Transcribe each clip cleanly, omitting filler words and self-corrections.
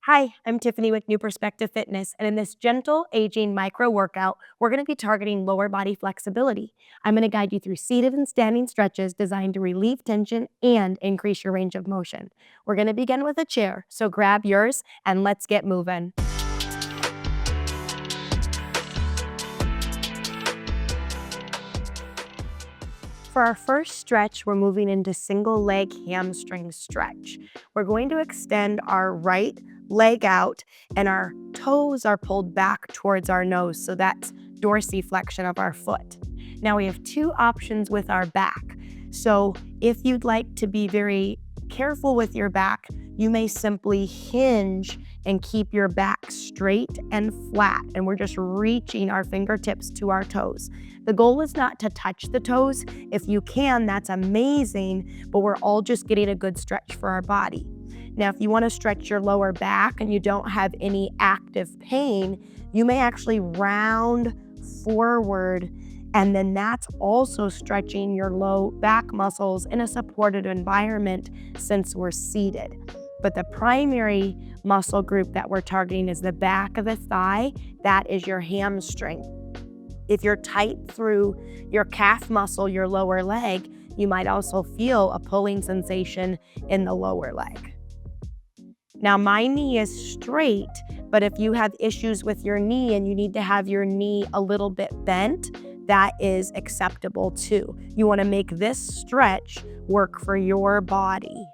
Hi, I'm Tiffany with New Perspective Fitness, and in this gentle aging micro workout, we're going to be targeting lower body flexibility. I'm going to guide you through seated and standing stretches designed to relieve tension and increase your range of motion. We're going to begin with a chair, so grab yours and let's get moving. For our first stretch, we're moving into single leg hamstring stretch. We're going to extend our right leg out and our toes are pulled back towards our nose, so that's dorsiflexion of our foot. Now we have two options with our back. So if you'd like to be very careful with your back, you may simply hinge and keep your back straight and flat, and we're just reaching our fingertips to our toes. The goal is not to touch the toes. If you can, that's amazing, but we're all just getting a good stretch for our body. Now, if you want to stretch your lower back and you don't have any active pain, you may actually round forward, and then that's also stretching your low back muscles in a supported environment since we're seated. But the primary muscle group that we're targeting is the back of the thigh. That is your hamstring. If you're tight through your calf muscle, your lower leg, you might also feel a pulling sensation in the lower leg. Now, my knee is straight, but if you have issues with your knee and you need to have your knee a little bit bent, that is acceptable too. You want to make this stretch work for your body.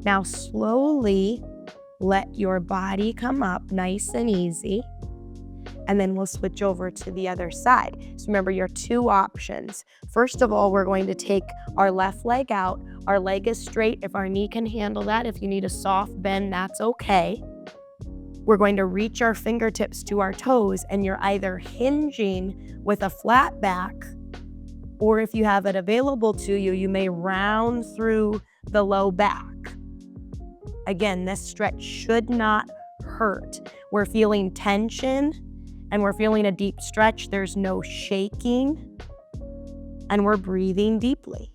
Now slowly let your body come up nice and easy, and then we'll switch over to the other side. So remember your two options. First of all, we're going to take our left leg out. Our leg is straight if our knee can handle that. If you need a soft bend, that's okay. We're going to reach our fingertips to our toes, and you're either hinging with a flat back, or if you have it available to you, you may round through the low back. Again, this stretch should not hurt. We're feeling tension and we're feeling a deep stretch. There's no shaking, and we're breathing deeply.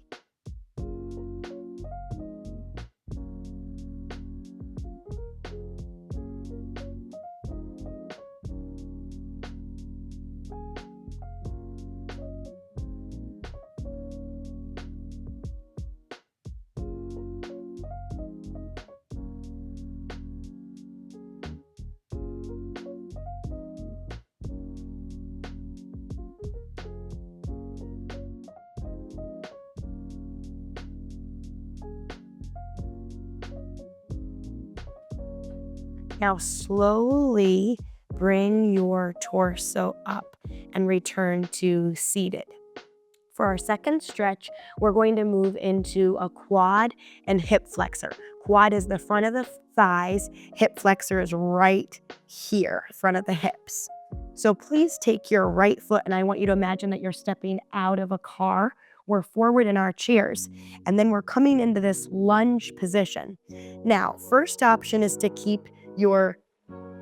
Now slowly bring your torso up and return to seated. For our second stretch, we're going to move into a quad and hip flexor. Quad is the front of the thighs. Hip flexor is right here, front of the hips. So please take your right foot, and I want you to imagine that you're stepping out of a car. We're forward in our chairs, and then we're coming into this lunge position. Now, first option is to keep your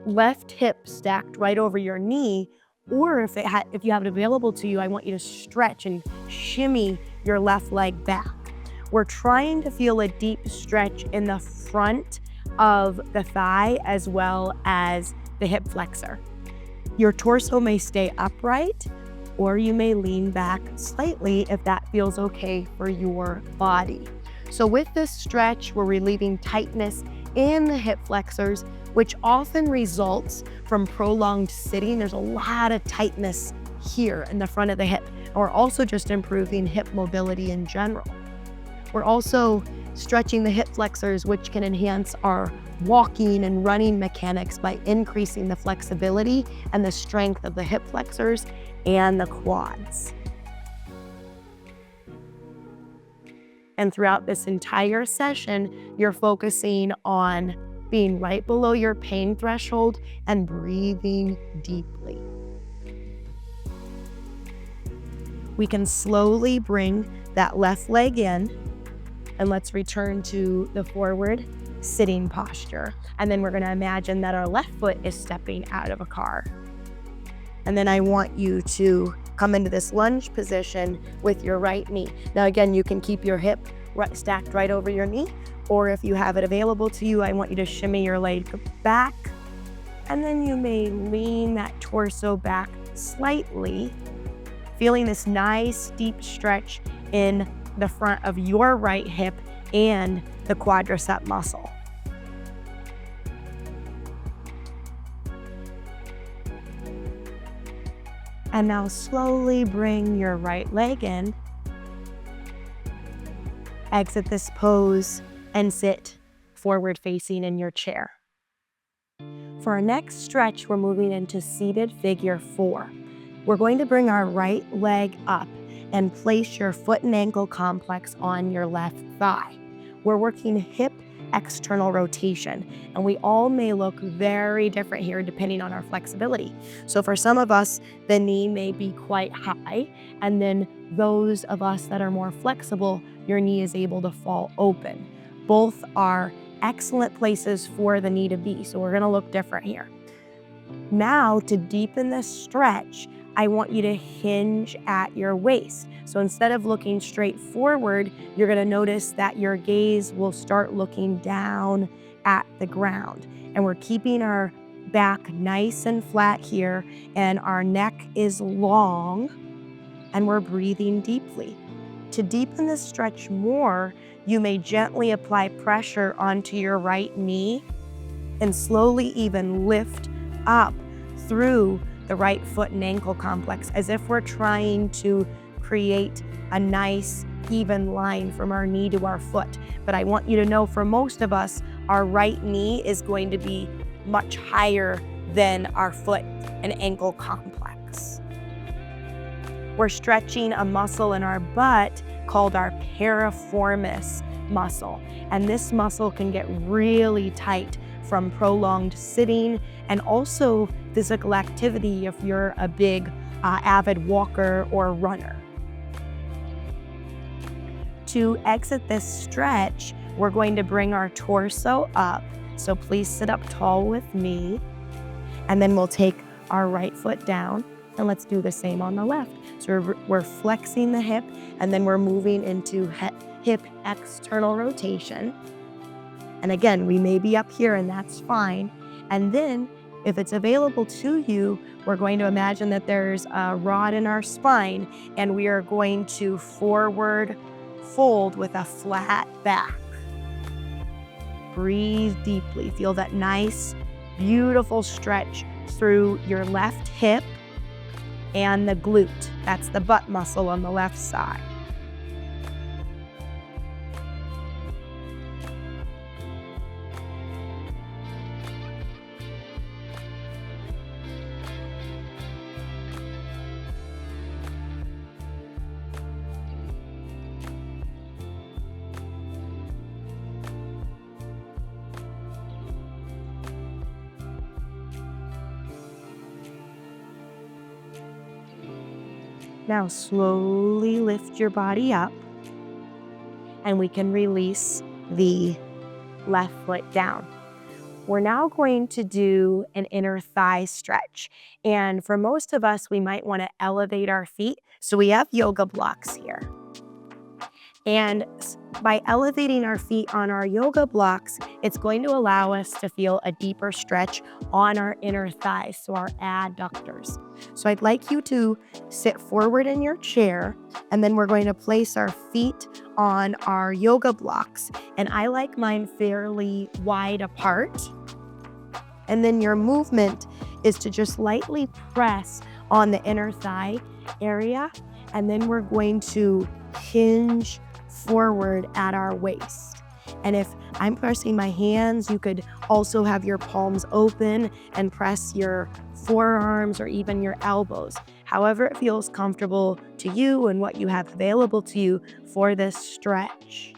left hip stacked right over your knee, or if you have it available to you, I want you to stretch and shimmy your left leg back. We're trying to feel a deep stretch in the front of the thigh as well as the hip flexor. Your torso may stay upright, or you may lean back slightly if that feels okay for your body. So with this stretch, we're relieving tightness in the hip flexors, which often results from prolonged sitting. There's a lot of tightness here in the front of the hip. And we're also just improving hip mobility in general. We're also stretching the hip flexors, which can enhance our walking and running mechanics by increasing the flexibility and the strength of the hip flexors and the quads. And throughout this entire session, you're focusing on being right below your pain threshold and breathing deeply. We can slowly bring that left leg in, and let's return to the forward sitting posture. And then we're gonna imagine that our left foot is stepping out of a car. And then I want you to come into this lunge position with your right knee. Now again, you can keep your hip stacked right over your knee, or if you have it available to you, I want you to shimmy your leg back, and then you may lean that torso back slightly, feeling this nice deep stretch in the front of your right hip and the quadricep muscle. And now slowly bring your right leg in. Exit this pose and sit forward facing in your chair. For our next stretch, we're moving into seated figure 4. We're going to bring our right leg up and place your foot and ankle complex on your left thigh. We're working hip external rotation, and we all may look very different here depending on our flexibility. So for some of us, the knee may be quite high, and then those of us that are more flexible, your knee is able to fall open. Both are excellent places for the knee to be, so we're gonna look different here. Now, to deepen this stretch, I want you to hinge at your waist. So instead of looking straight forward, you're gonna notice that your gaze will start looking down at the ground. And we're keeping our back nice and flat here, and our neck is long, and we're breathing deeply. To deepen this stretch more, you may gently apply pressure onto your right knee and slowly even lift up through the right foot and ankle complex, as if we're trying to create a nice even line from our knee to our foot. But I want you to know, for most of us, our right knee is going to be much higher than our foot and ankle complex. We're stretching a muscle in our butt called our piriformis muscle. And this muscle can get really tight from prolonged sitting and also physical activity if you're a big avid walker or runner. To exit this stretch, we're going to bring our torso up. So please sit up tall with me. And then we'll take our right foot down, and let's do the same on the left. So we're flexing the hip, and then we're moving into hip external rotation. And again, we may be up here, and that's fine. And then, if it's available to you, we're going to imagine that there's a rod in our spine, and we are going to forward fold with a flat back. Breathe deeply. Feel that nice, beautiful stretch through your left hip and the glute. That's the butt muscle on the left side. Now slowly lift your body up, and we can release the left foot down. We're now going to do an inner thigh stretch. And for most of us, we might want to elevate our feet. So we have yoga blocks here. And by elevating our feet on our yoga blocks, it's going to allow us to feel a deeper stretch on our inner thighs, so our adductors. So I'd like you to sit forward in your chair, and then we're going to place our feet on our yoga blocks. And I like mine fairly wide apart. And then your movement is to just lightly press on the inner thigh area, and then we're going to hinge forward at our waist. And if I'm pressing my hands, you could also have your palms open and press your forearms or even your elbows. However it feels comfortable to you and what you have available to you for this stretch.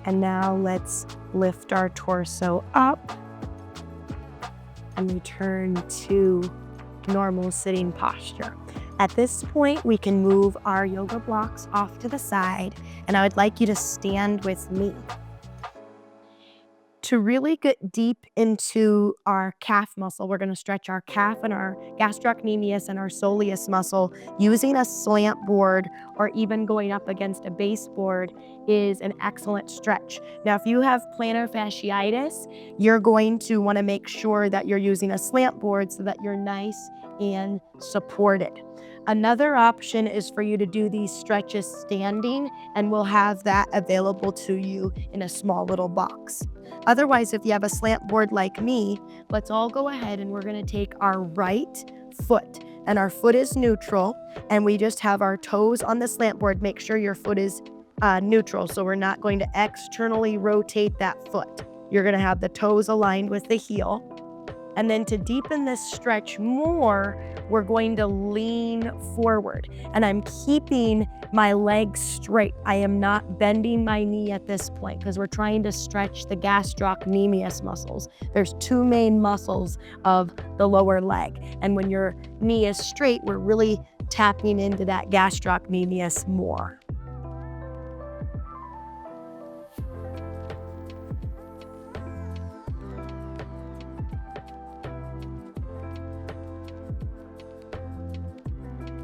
And now let's lift our torso up and return to normal sitting posture. At this point, we can move our yoga blocks off to the side, and I would like you to stand with me. To really get deep into our calf muscle, we're going to stretch our calf and our gastrocnemius and our soleus muscle using a slant board or even going up against a baseboard is an excellent stretch. Now, if you have plantar fasciitis, you're going to want to make sure that you're using a slant board so that you're nice and supported. Another option is for you to do these stretches standing, and we'll have that available to you in a small little box. Otherwise, if you have a slant board like me, let's all go ahead and we're going to take our right foot, and our foot is neutral, and we just have our toes on the slant board. Make sure your foot is neutral, so we're not going to externally rotate that foot. You're going to have the toes aligned with the heel. And then to deepen this stretch more, we're going to lean forward. And I'm keeping my legs straight. I am not bending my knee at this point because we're trying to stretch the gastrocnemius muscles. There's two main muscles of the lower leg. And when your knee is straight, we're really tapping into that gastrocnemius more.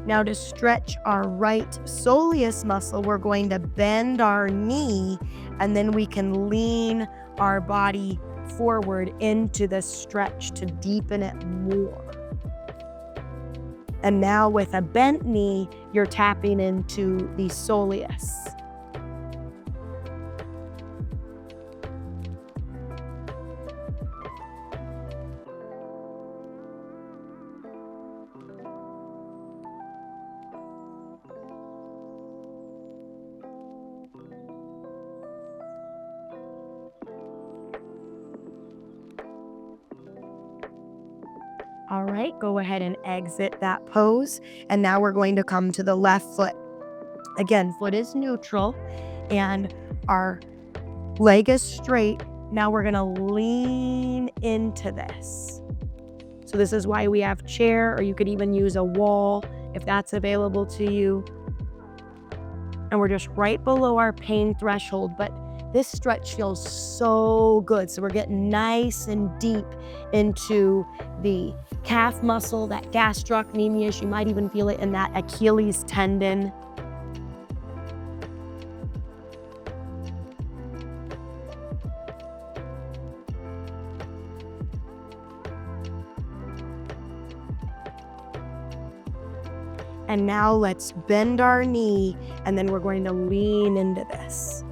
Now to stretch our right soleus muscle, we're going to bend our knee, and then we can lean our body forward into the stretch to deepen it more. And now with a bent knee, you're tapping into the soleus. All right, go ahead and exit that pose. And now we're going to come to the left foot. Again, foot is neutral and our leg is straight. Now we're gonna lean into this. So this is why we have chair, or you could even use a wall if that's available to you. And we're just right below our pain threshold, but this stretch feels so good. So we're getting nice and deep into the calf muscle, that gastrocnemius. You might even feel it in that Achilles tendon. And now let's bend our knee, and then we're going to lean into this.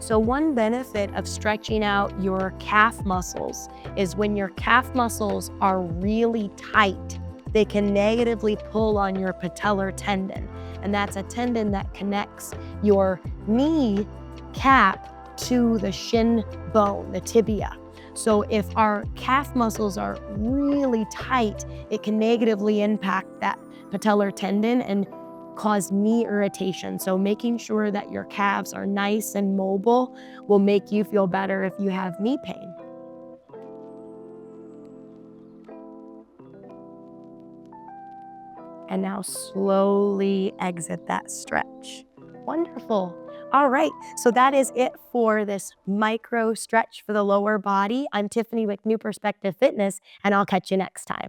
So one benefit of stretching out your calf muscles is when your calf muscles are really tight, they can negatively pull on your patellar tendon. And that's a tendon that connects your knee cap to the shin bone, the tibia. So if our calf muscles are really tight, it can negatively impact that patellar tendon and cause knee irritation. So making sure that your calves are nice and mobile will make you feel better if you have knee pain. And now slowly exit that stretch. Wonderful. All right, so that is it for this micro stretch for the lower body. I'm Tiffany with New Perspective Fitness, and I'll catch you next time.